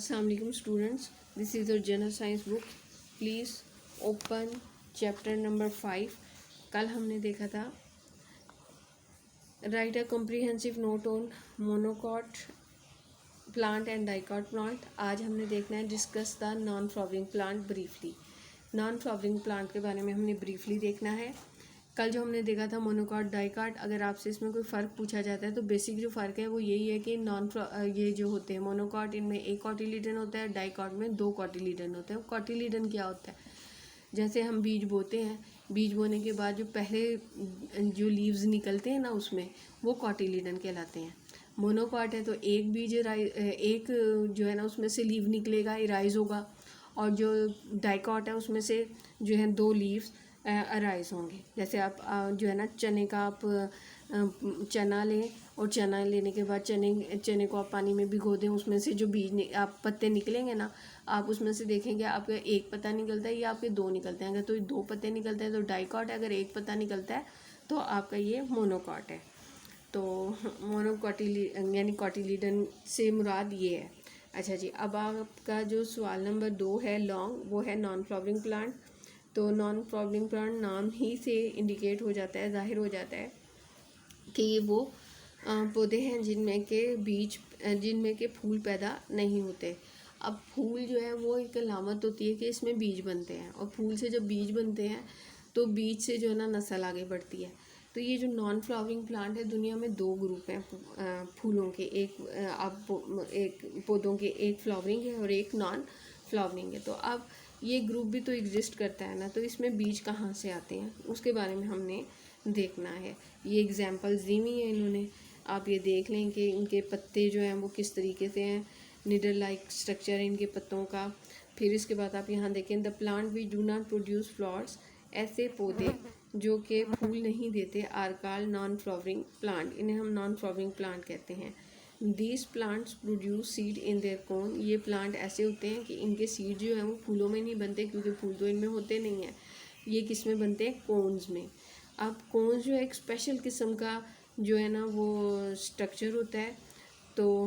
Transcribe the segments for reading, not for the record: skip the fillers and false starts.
Assalamu alaikum students, this is your general science book. Please open chapter number 5. कल हमने देखा था write a comprehensive note on monocot plant and dicot plant. आज हमने देखना है discuss the non-flowering plant briefly. non-flowering plant के बारे में हमने briefly देखना है. कल जो हमने देखा था मोनोकॉट डाइकॉट, अगर आपसे इसमें कोई फ़र्क पूछा जाता है तो बेसिक जो फ़र्क है वो यही है कि ये जो होते हैं मोनोकॉट, इनमें एक कॉटिलीडन होता है, डाइकॉट में 2 कॉटिलीडन होते हैं. कॉटिलीडन क्या होता है? जैसे हम बीज बोते हैं, बीज बोने के बाद जो पहले जो लीव्स निकलते हैं ना उसमें वो कॉटिलीडन कहलाते हैं. मोनोकॉट है तो एक बीज एक जो है ना उसमें से लीव निकलेगा, इराइज होगा, और जो डाइकॉट है उसमें से जो है 2 लीव्स अराइज होंगे. जैसे आप जो है ना चने का आप चना लें और चना लेने के बाद चने को आप पानी में भिगो दें, उसमें से जो बीज आप पत्ते निकलेंगे ना, आप उसमें से देखेंगे आपका एक पत्ता निकलता है या आपके 2 निकलते हैं. अगर तो 2 पत्ते निकलते हैं तो डाइकॉट है, अगर एक पत्ता निकलता है तो आपका ये मोनोकॉट है. तो मोनोकॉटिली यानी कॉटिलीडन से मुराद ये है. अच्छा जी, अब आपका जो सवाल नंबर 2 है लॉन्ग, वो है नॉन फ्लावरिंग प्लांट. तो नॉन फ्लावरिंग प्लांट नाम ही से इंडिकेट हो जाता है, जाहिर हो जाता है कि ये वो पौधे हैं जिनमें के फूल पैदा नहीं होते. अब फूल जो है वो एक अलामत होती है कि इसमें बीज बनते हैं, और फूल से जब बीज बनते हैं तो बीज से जो है ना नस्ल आगे बढ़ती है. तो ये जो नॉन फ्लावरिंग प्लांट है, दुनिया में 2 ग्रुप हैं फूलों के. एक पौधों के, एक फ्लावरिंग है और एक नॉन फ्लावरिंग है. तो अब ये ग्रुप भी तो एग्जिस्ट करता है ना, तो इसमें बीज कहाँ से आते हैं उसके बारे में हमने देखना है. ये एग्जांपल्स दी हुई हैं इन्होंने, आप ये देख लें कि इनके पत्ते जो हैं वो किस तरीके से हैं, निडल लाइक स्ट्रक्चर है इनके पत्तों का. फिर इसके बाद आप यहाँ देखें the plant we do not produce flowers, ऐसे पौधे जो कि फूल नहीं देते are called non flowering plant, इन्हें हम नॉन फ्लावरिंग प्लांट कहते हैं. These plants produce seed in their cone, ये प्लांट ऐसे होते हैं कि इनके सीड जो हैं वो फूलों में नहीं बनते, क्योंकि फूल तो इनमें होते नहीं हैं. ये किस में बनते हैं? कोन्स में. अब कोन्स जो है एक स्पेशल किस्म का जो है ना वो स्ट्रक्चर होता है. तो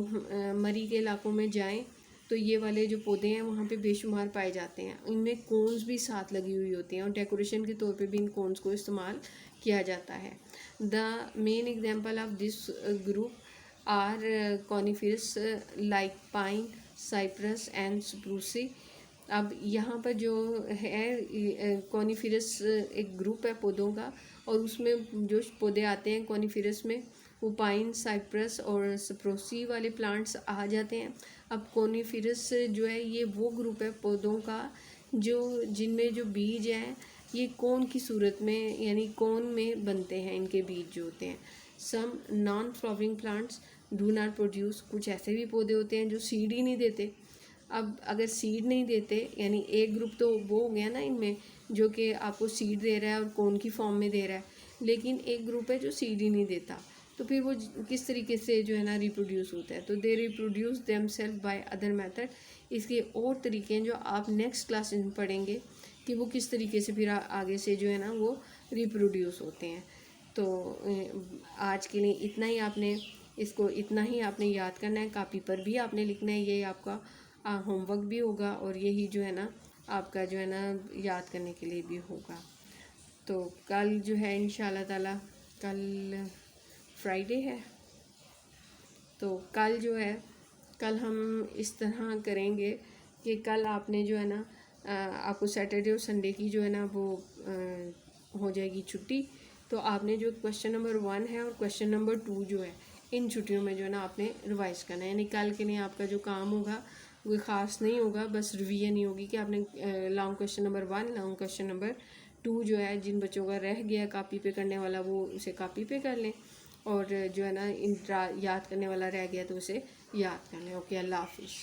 मरी के इलाकों में जाएं तो ये वाले जो पौधे हैं वहाँ पे बेशुमार पाए जाते हैं. इनमें कोन्स भी साथ लगी हुई होती हैं और डेकोरेशन के तौर पे भी इन कोन्स को इस्तेमाल किया जाता है. The main example of this group are coniferous like pine, cypress and spruce. अब यहाँ पर जो है कॉनिफरस एक ग्रुप है पौधों का, और उसमें जो पौधे आते हैं कॉनिफरस में वो पाइन, साइप्रस और स्प्रूसी वाले प्लांट्स आ जाते हैं. अब कॉनिफरस जो है ये वो ग्रुप है पौधों का जो जिनमें जो बीज हैं ये कोन की सूरत में यानी कोन में बनते हैं, इनके बीज जो होते हैं. Some non flowering plants do not produce, कुछ ऐसे भी पौधे होते हैं जो सीड ही नहीं देते. अब अगर सीड नहीं देते यानी एक ग्रुप तो वो हो गया ना इनमें जो कि आपको सीड दे रहा है और कोन की फॉर्म में दे रहा है, लेकिन एक ग्रुप है जो सीड ही नहीं देता. तो फिर वो किस तरीके से जो है ना रिप्रोड्यूस होता है? तो they reproduce themselves by other method. इसके और तरीके हैं जो आप नेक्स्ट क्लास में पढ़ेंगे कि वो किस तरीके से फिर आगे से जो है ना वो रिप्रोड्यूस होते हैं. तो आज के लिए इतना ही आपने याद करना है. कापी पर भी आपने लिखना है, ये आपका होमवर्क भी होगा और यही जो है ना आपका जो है ना याद करने के लिए भी होगा. तो कल जो है इंशाल्लाह ताला, कल फ्राइडे है, तो कल हम इस तरह करेंगे कि कल आपने जो है ना आपको सैटरडे और संडे की जो है ना वो हो जाएगी छुट्टी. तो आपने जो क्वेश्चन नंबर 1 है और क्वेश्चन नंबर 2 जो है इन छुट्टियों में जो है ना आपने रिवाइज़ करना है. यानी कल के लिए आपका जो काम होगा वो ख़ास नहीं होगा, बस रिवीजन ही होगी कि आपने long question number 1, long question number 2 जो है जिन बच्चों का रह गया कापी पे करने वाला वो उसे कापी पे कर लें, और जो है ना याद करने वाला रह गया तो उसे याद कर लें. ओके, अल्लाह हाफिज़.